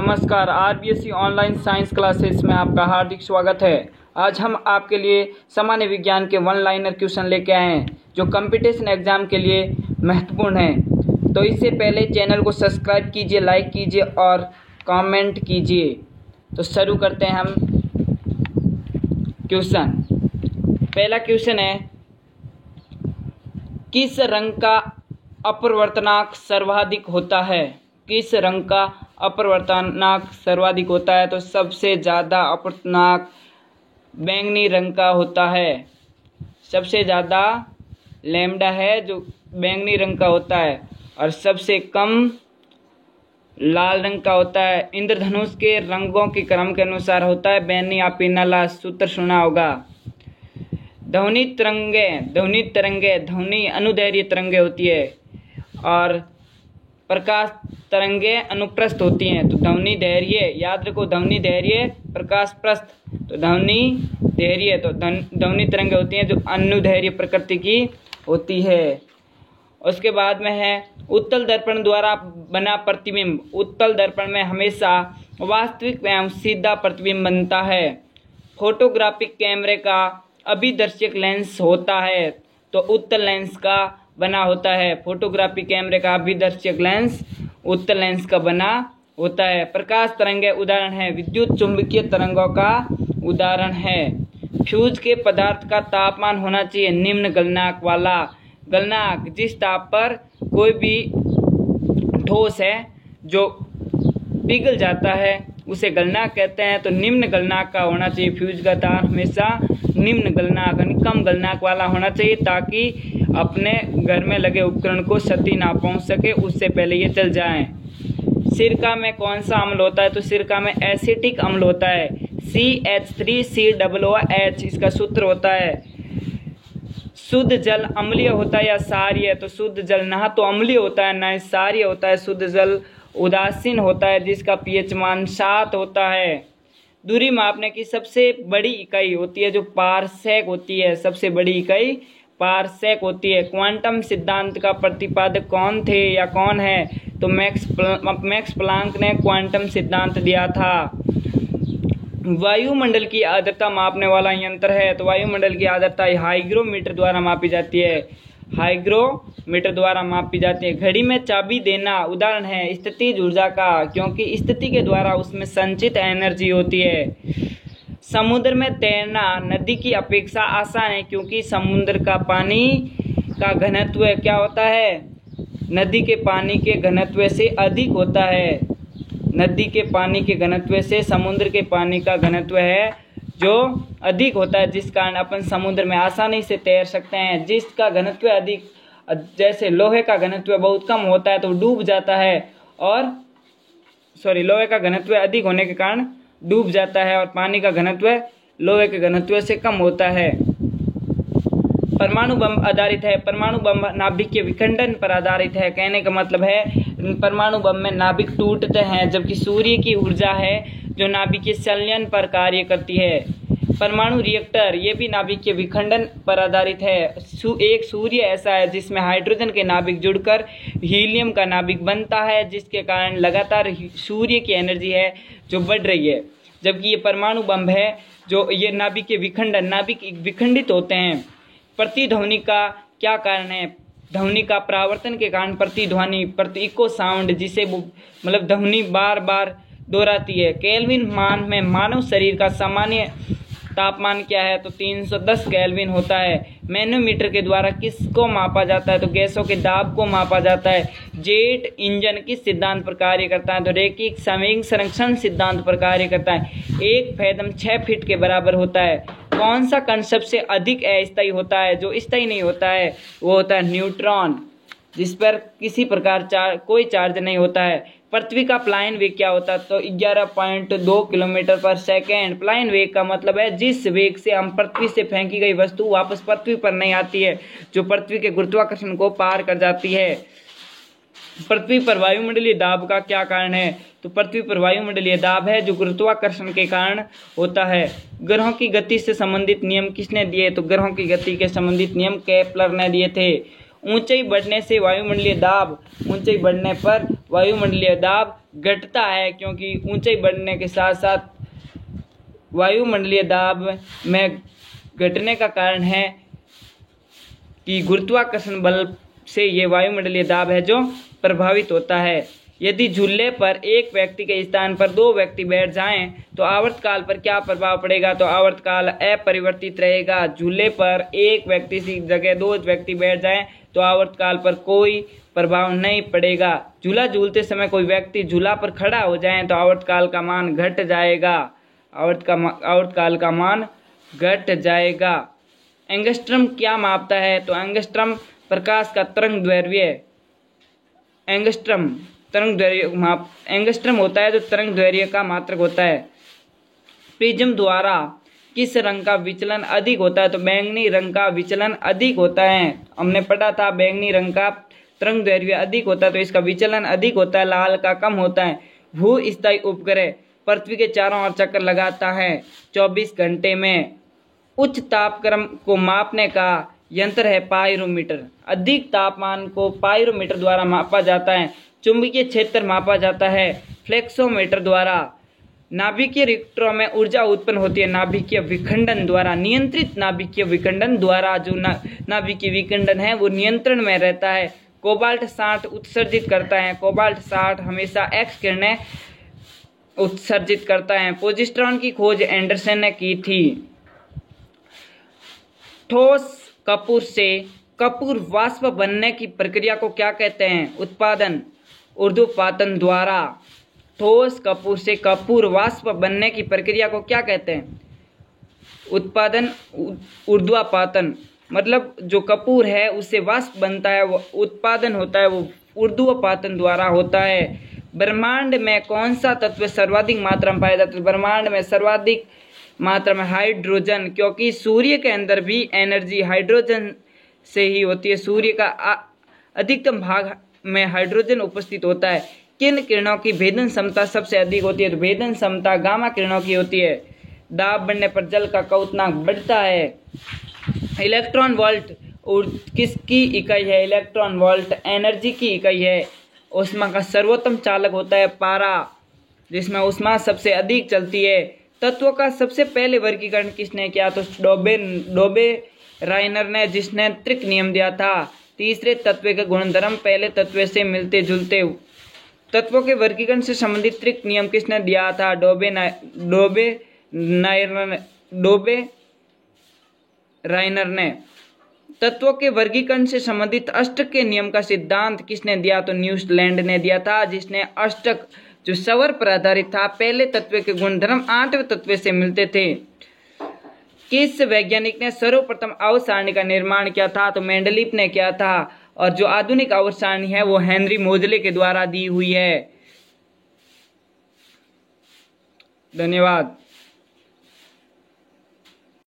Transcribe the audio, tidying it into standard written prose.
नमस्कार, RBSC online science classes में आपका हार्दिक स्वागत है। आज हम आपके लिए सामान्य विज्ञान के वन लाइनर क्वेश्चन लेके आए हैं जो कंपटीशन एग्जाम के लिए महत्वपूर्ण हैं। तो इससे पहले चैनल को सब्सक्राइब कीजिए, लाइक कीजिए और कमेंट कीजिए। तो शुरू करते हैं हम क्वेश्चन। पहला क्वेश्चन है, किस रंग का अपवर्तनांक सर्वाधिक होता है? किस रंग का अपवर्तनांक सर्वाधिक होता है? तो सबसे ज़्यादा अपवर्तनांक बैंगनी रंग का होता है। सबसे ज़्यादा लैम्डा है जो बैंगनी रंग का होता है और सबसे कम लाल रंग का होता है। इंद्रधनुष के रंगों के क्रम के अनुसार होता है। बैंगनी या पीला लाल सूत्र सुना होगा। ध्वनि तरंगे ध्वनि अनुदैर्घ्य तरंगे होती है और प्रकाश तरंगे अनुप्रस्थ होती हैं। तो ध्वनि दैर्घ्य याद रखो, ध्वनि दैर्घ्य प्रकाश प्रस्थ। तो ध्वनि दैर्घ्य तो ध्वनि तरंगे होती हैं जो अनुदैर्घ्य प्रकृति की होती है। उसके बाद में है उत्तल दर्पण द्वारा बना प्रतिबिंब। उत्तल दर्पण में हमेशा वास्तविक एवं सीधा प्रतिबिंब बनता है। फोटोग्राफिक कैमरे का अभिदर्शक लेंस होता है तो उत्तल लेंस का बना होता है। फोटोग्राफी कैमरे का अभिदर्शक लेंस उत्तल लेंस का बना होता है। प्रकाश तरंगे उदाहरण है, विद्युत चुंबकीय तरंगों का उदाहरण है। फ्यूज के पदार्थ का तापमान होना चाहिए निम्न गलनांक वाला। गलनांक जिस ताप पर कोई भी ठोस है जो पिघल जाता है उसे गलनांक कहते हैं। तो निम्न गलनांक का होना चाहिए। फ्यूज का ताप हमेशा निम्न गलनांक यानी कम गलनांक वाला होना चाहिए ताकि अपने घर में लगे उपकरण को क्षति ना पहुंच सके, उससे पहले ये जल जाएं। सिरका में कौन सा अम्ल होता है? तो सिरका में एसिटिक अम्ल होता है, CH3COOH इसका सूत्र होता है। शुद्ध जल अम्लीय होता है या क्षारीय? तो शुद्ध जल ना तो अम्लीय होता है ना क्षारीय होता है। शुद्ध जल उदासीन होता है जिसका pH मान 7 होता है। दूरी मापने की सबसे बड़ी इकाई होती है जो पारसेक होती है। सबसे बड़ी इकाई पारसेक होती है। क्वांटम सिद्धांत का प्रतिपादक कौन थे या कौन है? तो मैक्स प्लांक ने क्वांटम सिद्धांत दिया था। वायुमंडल की आर्द्रता मापने वाला यंत्र है तो वायुमंडल की आर्द्रता हाइग्रोमीटर द्वारा मापी जाती है। हाइग्रोमीटर द्वारा मापी जाती है। घड़ी में चाबी देना उदाहरण है स्थितिज ऊर्जा का, क्योंकि स्थिति के द्वारा उसमें संचित एनर्जी होती है। समुद्र में तैरना नदी की अपेक्षा आसान है क्योंकि समुद्र का पानी का घनत्व क्या होता है? नदी के पानी के घनत्व से अधिक होता है। नदी के पानी के घनत्व से समुद्र के पानी का घनत्व है जो अधिक होता है, जिस कारण अपन समुद्र में आसानी से तैर सकते हैं। जिसका घनत्व अधिक, जैसे लोहे का घनत्व बहुत कम होता है तो डूब जाता है और लोहे का घनत्व अधिक होने के कारण डूब जाता है और पानी का घनत्व लोहे के घनत्व से कम होता है। परमाणु बम आधारित है। परमाणु बम नाभिक के विखंडन पर आधारित है। कहने का मतलब है परमाणु बम में नाभिक टूटते हैं, जबकि सूर्य की ऊर्जा है जो नाभिक के संलयन पर कार्य करती है। परमाणु रिएक्टर ये भी नाभिक के विखंडन पर आधारित है। एक सूर्य ऐसा है जिसमें हाइड्रोजन के नाभिक जुड़कर हीलियम का नाभिक बनता है, जिसके कारण लगातार सूर्य की एनर्जी है जो बढ़ रही है। जबकि ये परमाणु बम है जो ये नाभिक के नाभिक विखंडित होते हैं। प्रतिध्वनि का क्या कारण है? ध्वनि का परावर्तन के कारण प्रतिध्वनि इको साउंड, जिसे मतलब ध्वनि बार बार दोहराती है। केल्विन मान में मानव शरीर का सामान्य तापमान क्या है? तो 310 केल्विन होता है। मैनोमीटर के द्वारा किसको मापा जाता है? तो गैसों के दाब को मापा जाता है। जेट इंजन किस सिद्धांत पर कार्य करता है? तो रैखिक संवेग संरक्षण सिद्धांत पर कार्य करता है। 1 फैथम 6 फीट के बराबर होता है। कौन सा कण सबसे अधिक अस्थायी होता है? जो स्थायी नहीं होता है वो होता है न्यूट्रॉन, जिस पर किसी प्रकार कोई चार्ज नहीं होता है। पृथ्वी का प्लायन वेग क्या होता है? तो 11.2 किलोमीटर पर सेकेंड। प्लायन वेग का मतलब है जिस वेग से हम पृथ्वी से फेंकी गई वस्तु वापस पृथ्वी पर नहीं आती है, जो पृथ्वी के गुरुत्वाकर्षण को पार कर जाती है। पृथ्वी पर वायुमंडलीय दाब का क्या कारण है? तो पृथ्वी पर वायुमंडलीय दाब है जो गुरुत्वाकर्षण के कारण होता है। ग्रहों की गति से संबंधित नियम किसने दिए? तो ग्रहों की गति के संबंधित नियम केपलर ने दिए थे। ऊंचाई बढ़ने से वायुमंडलीय दाब, ऊंचाई बढ़ने पर वायुमंडलीय दाब घटता है, क्योंकि ऊंचाई बढ़ने के साथ साथ वायुमंडलीय दाब में घटने का कारण है कि गुरुत्वाकर्षण बल से ये वायुमंडलीय दाब है जो प्रभावित होता है। यदि झूले पर एक व्यक्ति के स्थान पर दो व्यक्ति बैठ जाएं तो आवर्तकाल पर क्या प्रभाव पड़ेगा? तो आवर्तकाल अपरिवर्तित रहेगा। झूले पर एक व्यक्ति की जगह दो व्यक्ति बैठ जाएं तो आवर्तकाल पर कोई प्रभाव नहीं पड़ेगा। झूला झूलते समय कोई व्यक्ति झूला पर खड़ा हो जाए तो आवर्तकाल का मान घट जाएगा। आवर्तकाल का मान घट जाएगा। एंगस्ट्रम क्या मापता है? तो एंगस्ट्रम प्रकाश का तरंग दैर्घ्य। एंगस्ट्रम होता है जो तरंग दैर्घ्य का मात्रक होता है। प्रिज्म द्वारा किस रंग का विचलन अधिक होता है? तो बैंगनी रंग का विचलन अधिक होता है। हमने पढ़ा था बैंगनी रंग का तरंग दैर्घ्य अधिक होता है तो इसका विचलन अधिक होता है, लाल का कम होता है। भू स्थायी उपग्रह पृथ्वी के चारों ओर चक्कर लगाता है 24 घंटे में। उच्च तापक्रम को मापने का यंत्र है पायरोमीटर। अधिक तापमान को पायरोमीटर द्वारा मापा जाता है। चुंबकीय क्षेत्र मापा जाता है फ्लेक्सोमीटर द्वारा। नाभिकीय रिएक्टरों में ऊर्जा उत्पन्न होती है नाभिकीय विखंडन द्वारा। नियंत्रित नाभिकीय विखंडन द्वारा जो नाभिकीय विखंडन है वो नियंत्रण में रहता है। कोबाल्ट 60 उत्सर्जित करता है। कोबाल्ट 60 हमेशा एक्स किरणें उत्सर्जित करता है। पोजिट्रॉन की खोज एंडरसन ने की थी। ठोस कपूर से कपूर वाष्प बनने की प्रक्रिया को क्या कहते हैं? उत्पादन ऊर्ध्वपातन द्वारा। ठोस कपूर से कपूर वाष्प बनने की प्रक्रिया को क्या कहते हैं? उत्पादन ऊर्ध्वपातन। मतलब जो कपूर है उससे वाष्प बनता है, वो उत्पादन होता है, वो ऊर्ध्वपातन द्वारा होता है। ब्रह्मांड में कौन सा तत्व सर्वाधिक मात्रा में पाया जाता है? ब्रह्मांड में सर्वाधिक मात्रा में हाइड्रोजन, क्योंकि सूर्य के अंदर भी एनर्जी हाइड्रोजन से ही होती है। सूर्य का अधिकतम भाग में हाइड्रोजन उपस्थित होता है। किन किरणों की भेदन क्षमता सबसे अधिक होती है? तो भेदन क्षमता गामा किरणों की होती है। दाब बढ़ने पर जल का क्वथनांक बढ़ता है। इलेक्ट्रॉन वोल्ट किसकी इकाई है? इलेक्ट्रॉन वोल्ट एनर्जी की इकाई है। ऊष्मा का सर्वोत्तम चालक होता है पारा, जिसमें ऊष्मा सबसे अधिक चलती है। तत्वों का सबसे पहले वर्गीकरण किसने किया? तो डोबे राइनर ने, जिसने त्रिक नियम दिया था। तीसरे तत्व के गुणधर्म पहले तत्व से मिलते जुलते। तत्वों के वर्गीकरण से संबंधित त्रिक नियम किसने दिया था? डोबे राइनर ने। तत्वों के वर्गीकरण से संबंधित अष्टक के नियम का सिद्धांत किसने दिया? तो न्यूजीलैंड ने दिया था, जिसने अष्टक जो सवर पर आधारित था। पहले तत्व के गुणधर्म 8वें तत्व से मिलते थे। किस वैज्ञानिक ने सर्वप्रथम आवर्त सारणी का निर्माण किया था? तो मेंडलीफ ने किया था। और जो आधुनिक आवर्त सारणी है वो हेनरी मोजले के द्वारा दी हुई है। धन्यवाद।